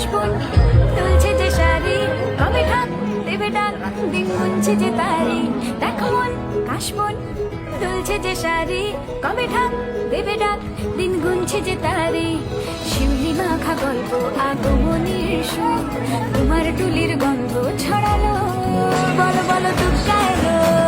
কাশবন তুলছে যে শাড়ি, কবে ঢাক দেবে ডাক, দিন গুনছে যে তারি। দেখো মন কাশবন তুলছে যে শাড়ি, কবে ঢাক দেবে ডাক, দিন গুনছে যে তারি। শিউলি মাখা গল্প আগমনীর সুর, তোমার টুলির গন্ধ ছড়ালো, বলো বলো টুকা এলো।